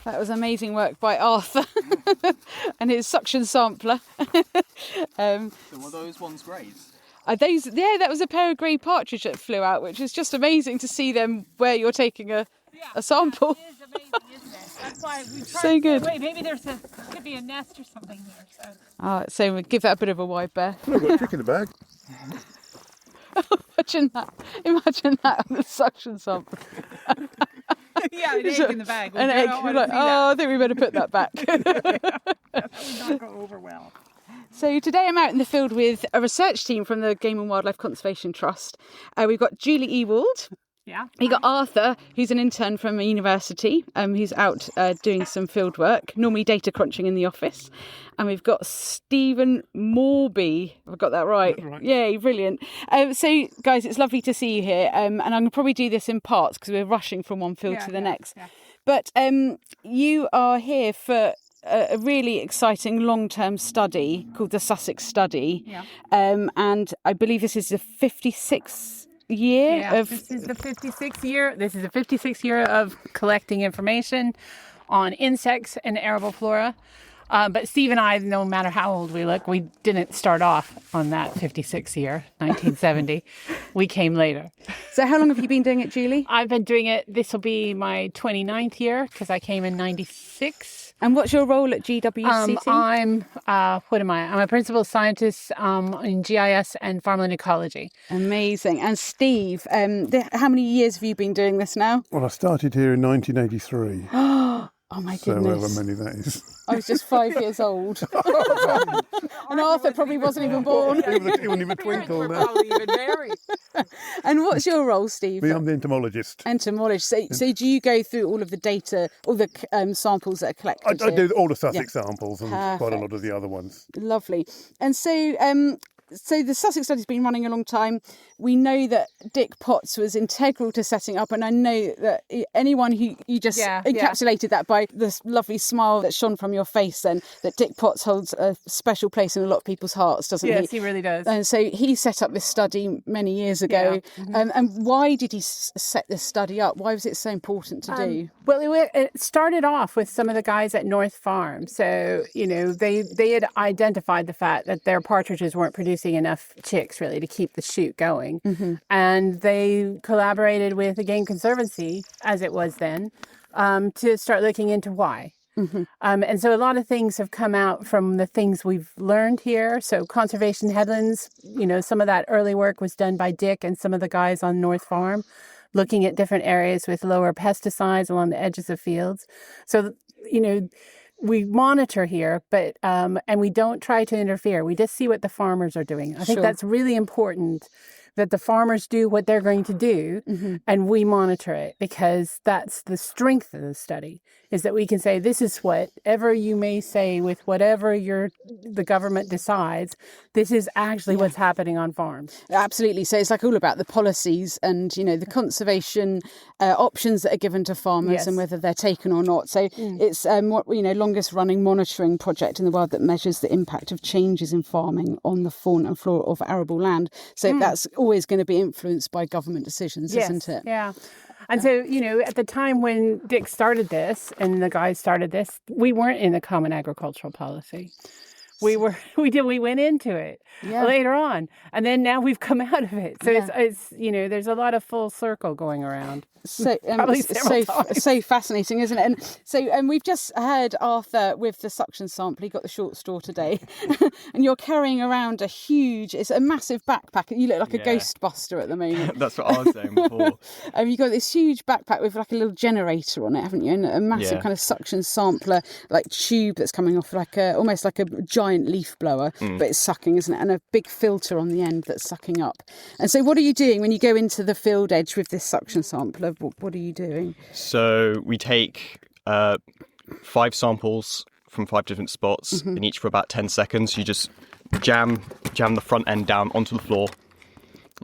That was amazing work by Arthur and his suction sampler. So were those ones greys? That was a pair of grey partridge that flew out, which is just amazing to see them where you're taking a sample. Yeah, it is amazing, isn't it? That's why we tried. So good. Wait, maybe could be a nest or something here. So we'll give that a bit of a wide berth. I've got a trick in the bag. Imagine that on the suction sample. Yeah, an egg in the bag. An egg. I think we better put that back. That would not go over well. So today I'm out in the field with a research team from the Game and Wildlife Conservation Trust. We've got Julie Ewald. Yeah. We got Arthur, who's an intern from a university. He's out doing some field work, normally data crunching in the office. And we've got Stephen Morby. Have I got that right? Yay, brilliant. So, guys, it's lovely to see you here. And I'm going to probably do this in parts because we're rushing from one field to the next. Yeah. But you are here for a really exciting long-term study called the Sussex Study. Yeah. And I believe this is the 56th year of... This is the 56th year. This is the 56th year of collecting information on insects and arable flora. But Steve and I, no matter how old we look, we didn't start off on that 56th year, 1970. We came later. So how long have you been doing it, Julie? I've been doing it, this will be my 29th year because I came in 96. And what's your role at GWCT? I'm a principal scientist in GIS and farmland ecology. Amazing. And Steve, how many years have you been doing this now? Well, I started here in 1983. Oh my goodness. So however many that is. I was just 5 years old. And Arthur probably wasn't even born. He wasn't even twinkle now. Probably even married. And what's your role, Steve? I'm the entomologist. Entomologist. So do you go through all of the data, all the samples that are collected? I do all the Sussex samples and quite a lot of the other ones. Lovely. And so the Sussex Study's been running a long time. We know that Dick Potts was integral to setting up, and I know that anyone who you just encapsulated that by this lovely smile that shone from your face then, that Dick Potts holds a special place in a lot of people's hearts, doesn't he? Yes, he really does. And so he set up this study many years ago. Yeah. Mm-hmm. And why did he set this study up? Why was it so important to do? Well, it started off with some of the guys at North Farm. So, they had identified the fact that their partridges weren't producing enough chicks really to keep the shoot going. Mm-hmm. And they collaborated with the Game Conservancy, as it was then, to start looking into why. Mm-hmm. And so a lot of things have come out from the things we've learned here. So conservation headlands, some of that early work was done by Dick and some of the guys on North Farm, looking at different areas with lower pesticides along the edges of fields. So, we monitor here, but and we don't try to interfere. We just see what the farmers are doing. I think that's really important, that the farmers do what they're going to do, mm-hmm. and we monitor it, because that's the strength of the study, is that we can say, this is whatever you may say with whatever the government decides, this is actually what's happening on farms. Absolutely. So it's like all about the policies and, the conservation options that are given to farmers and whether they're taken or not. So it's longest running monitoring project in the world that measures the impact of changes in farming on the fauna and flora of arable land. So that's always going to be influenced by government decisions, isn't it? Yeah. And so, at the time when Dick started this and the guys started this, we weren't in the Common Agricultural Policy. We went into it later on, and then now we've come out of it. So it's there's a lot of full circle going around. So fascinating, isn't it? And so we've just heard Arthur with the suction sample. He got the short straw today, and you're carrying around it's a massive backpack. You look like a Ghostbuster at the moment. That's what I was saying before. You've got this huge backpack with like a little generator on it, haven't you? And a massive kind of suction sampler, like tube that's coming off almost like a giant leaf blower, but it's sucking, isn't it? And a big filter on the end that's sucking up. And so what are you doing when you go into the field edge with this suction sampler? What are you doing? So we take 5 samples from 5 different spots, in each for about 10 seconds. You just jam the front end down onto the floor.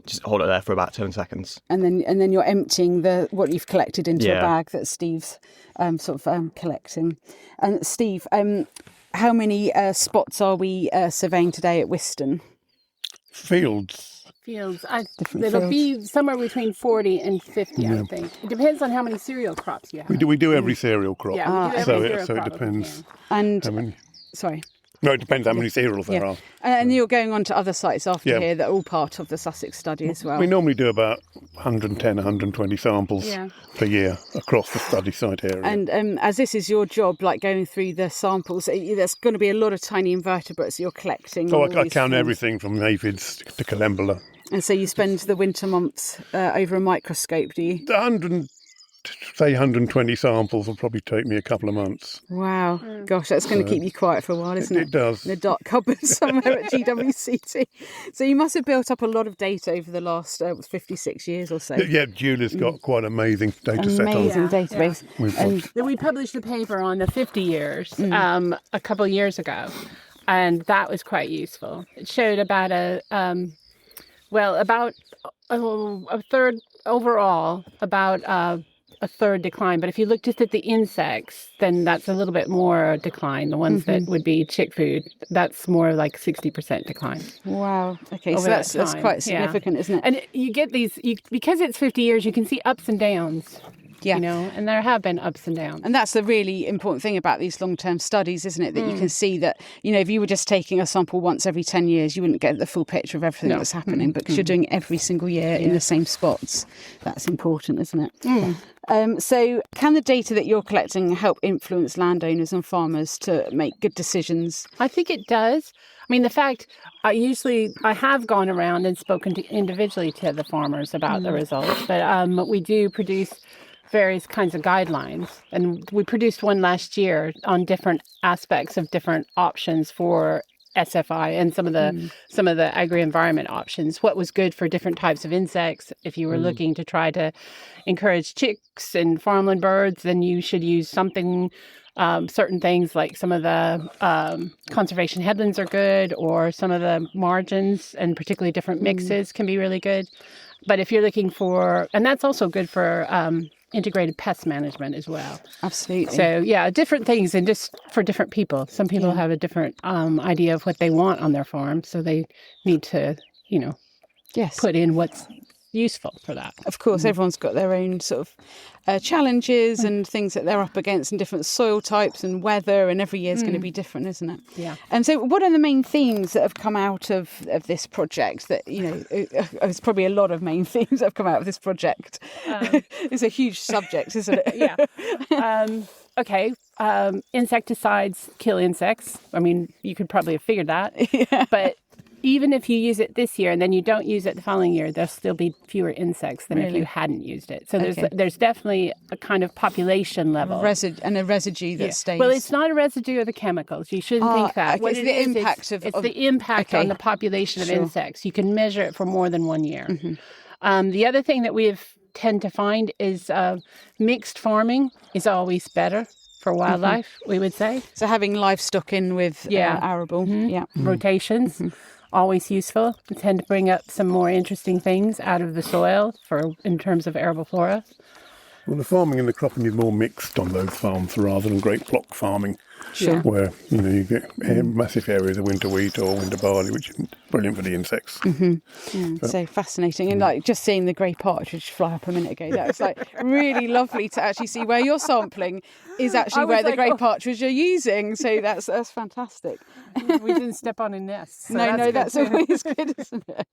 Just hold it there for about 10 seconds. And then you're emptying what you've collected into a bag that Steve's collecting. And Steve, how many spots are we surveying today at Wiston? Fields. It'll be somewhere between 40 and 50, I think. It depends on how many cereal crops you have. We do every cereal crop. Yeah, we do every cereal so crop it depends. And Sorry. No, it depends how many cereals there are. And you're going on to other sites after here that are all part of the Sussex Study as well. We normally do about 110, 120 samples per year across the study site area. And as this is your job, like going through the samples, there's going to be a lot of tiny invertebrates you're collecting. So I count everything from aphids to calembula. And so you spend the winter months over a microscope, do you? 120 samples will probably take me a couple of months. Wow. Gosh, that's going to keep you quiet for a while, isn't it? It does. In a dark cupboard somewhere at GWCT. So you must have built up a lot of data over the last 56 years or so. Yeah, Julie's got quite an amazing data set on. Amazing database. And we published a paper on the 50 years a couple of years ago, and that was quite useful. It showed about a third overall, about a third decline. But if you look just at the insects, then that's a little bit more decline. The ones that would be chick food, that's more like 60% decline. Wow. Okay, so that's quite significant, isn't it? And you get these, because it's 50 years, you can see ups and downs. Yeah. And there have been ups and downs. And that's the really important thing about these long-term studies, isn't it? That you can see that, if you were just taking a sample once every 10 years, you wouldn't get the full picture of everything that's happening. But because you're doing every single year in the same spots, that's important, isn't it? So can the data that you're collecting help influence landowners and farmers to make good decisions? I think it does. I mean, the fact, I have gone around and spoken individually to the farmers about the results, but we do produce various kinds of guidelines, and we produced one last year on different aspects of different options for SFI and some of the agri-environment options. What was good for different types of insects? If you were looking to try to encourage chicks and farmland birds, then you should use something. Certain things like some of the conservation headlands are good, or some of the margins and particularly different mixes can be really good. But if you're looking for, and that's also good for integrated pest management as well. Absolutely. So different things, and just for different people. Some people have a different idea of what they want on their farm, so they need to, put in what's useful for that. Of course, everyone's got their own sort of challenges and things that they're up against, and different soil types and weather, and every year is going to be different, isn't it? Yeah. And so what are the main themes that have come out of this project that, there's probably a lot of main themes that have come out of this project. It's a huge subject, isn't it? Okay. Insecticides kill insects. I mean, you could probably have figured that. But even if you use it this year and then you don't use it the following year, there'll still be fewer insects than if you hadn't used it. So there's definitely a kind of population level. A residue that stays. Well, it's not a residue of the chemicals. You shouldn't think that. Okay, it's the impact of... It's the impact on the population of insects. You can measure it for more than 1 year. The other thing that we tend to find is mixed farming is always better for wildlife, we would say. So having livestock in with arable. Rotations. Always useful. They tend to bring up some more interesting things out of the soil in terms of arable flora. Well, the farming and the cropping is more mixed on those farms rather than great block farming, where you get massive areas of winter wheat or winter barley, which is brilliant for the insects. So fascinating, and just seeing the grey partridge fly up a minute ago, that was really lovely to actually see where you're sampling is actually where the grey partridge are using. So that's fantastic. We didn't step on a nest. So that's always good, isn't it?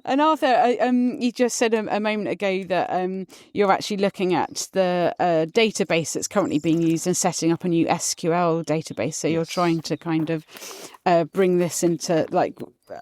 And Arthur, you just said a moment ago that you're actually looking at the database that's currently being used and setting up a new SQL database. So you're trying to kind of bring this into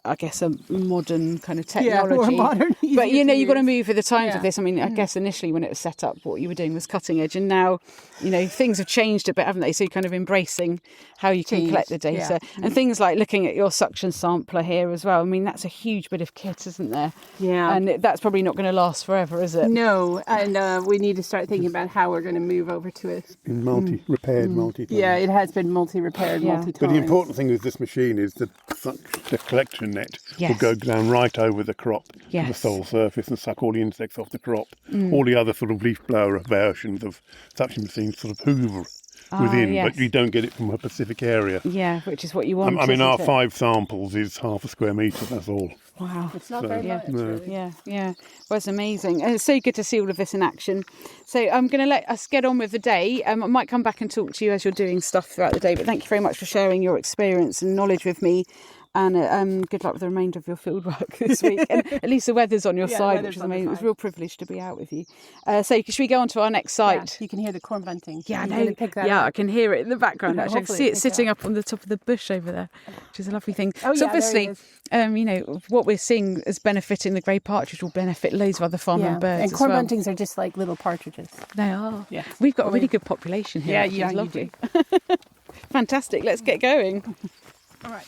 I guess, a modern kind of technology. more modern, But easier to you've got to use. move with the times Yeah. of this. I mean, I guess initially when it was set up, what you were doing was cutting edge, and now, things have changed a bit, haven't they? So you're kind of embracing how you can collect the Changed, data, and things like looking at your suction sampler here as well. I mean, that's a huge bit of kit, isn't there? Yeah. And that's probably not going to last forever, is it? No, and we need to start thinking about how we're going to move over to it. In multi-repaired, multi-times. Yeah, it has been multi-repaired, Yeah. multi-times. But the important thing with this machine is that the collection net Yes. will go down right over the crop to the Yes. soil surface and suck all the insects off the crop. All the other sort of leaf blower versions of suction machines sort of hoover within, yes. but you don't get it from a specific area. Yeah, which is what you want. I mean, our isn't it? 5 samples is half a square metre, that's all. Wow. It's not very much, really. Yeah. Well, it's amazing. And it's so good to see all of this in action. So I'm going to let us get on with the day. I might come back and talk to you as you're doing stuff throughout the day, but thank you very much for sharing your experience and knowledge with me. And good luck with the remainder of your field work this week. And at least the weather's on your Yeah, the side, weather's which is on the amazing. It was a side. real privilege to be out with you. So should we go on to our next Yeah, site? you can hear the corn bunting. Yeah, I You're know. gonna pick that Yeah, up. I can hear it in the background. Actually, I can Hopefully see it pick sitting that up on the top of the bush over there, which is a lovely thing. Oh, So yeah, there he obviously, what we're seeing as benefiting the grey partridge will benefit loads of other farmland birds and as corn well. buntings are just like little partridges. They are. Yeah. We've got a really good population here. Yeah, actually. yeah, It's you lovely. Fantastic. Let's get going. All right.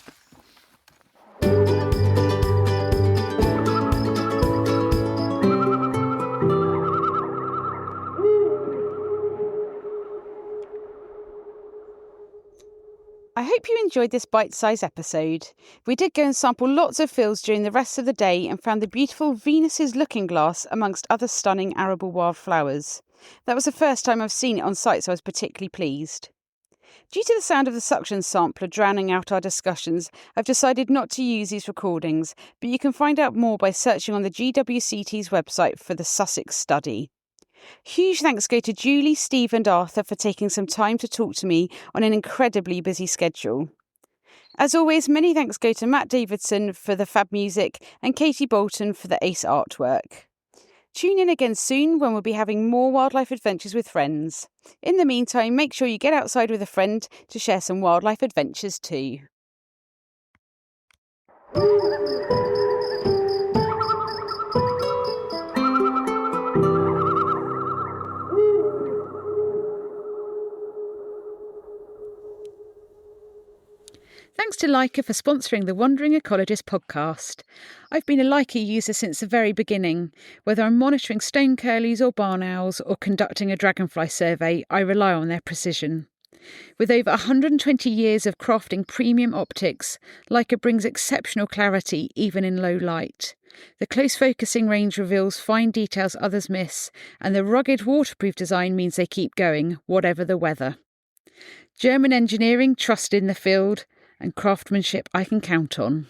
I hope you enjoyed this bite-sized episode. We did go and sample lots of fields during the rest of the day and found the beautiful Venus's looking glass amongst other stunning arable wildflowers. That was the first time I've seen it on site, so I was particularly pleased. Due to the sound of the suction sampler drowning out our discussions, I've decided not to use these recordings, but you can find out more by searching on the GWCT's website for the Sussex Study. Huge thanks go to Julie, Steve and Arthur for taking some time to talk to me on an incredibly busy schedule. As always, many thanks go to Matt Davidson for the fab music and Katie Bolton for the ace artwork. Tune in again soon when we'll be having more wildlife adventures with friends. In the meantime, make sure you get outside with a friend to share some wildlife adventures too. Thanks to Leica for sponsoring the Wandering Ecologist podcast. I've been a Leica user since the very beginning. Whether I'm monitoring stone curlews or barn owls or conducting a dragonfly survey, I rely on their precision. With over 120 years of crafting premium optics, Leica brings exceptional clarity even in low light. The close focusing range reveals fine details others miss, and the rugged waterproof design means they keep going, whatever the weather. German engineering trusted in the field, and craftsmanship I can count on.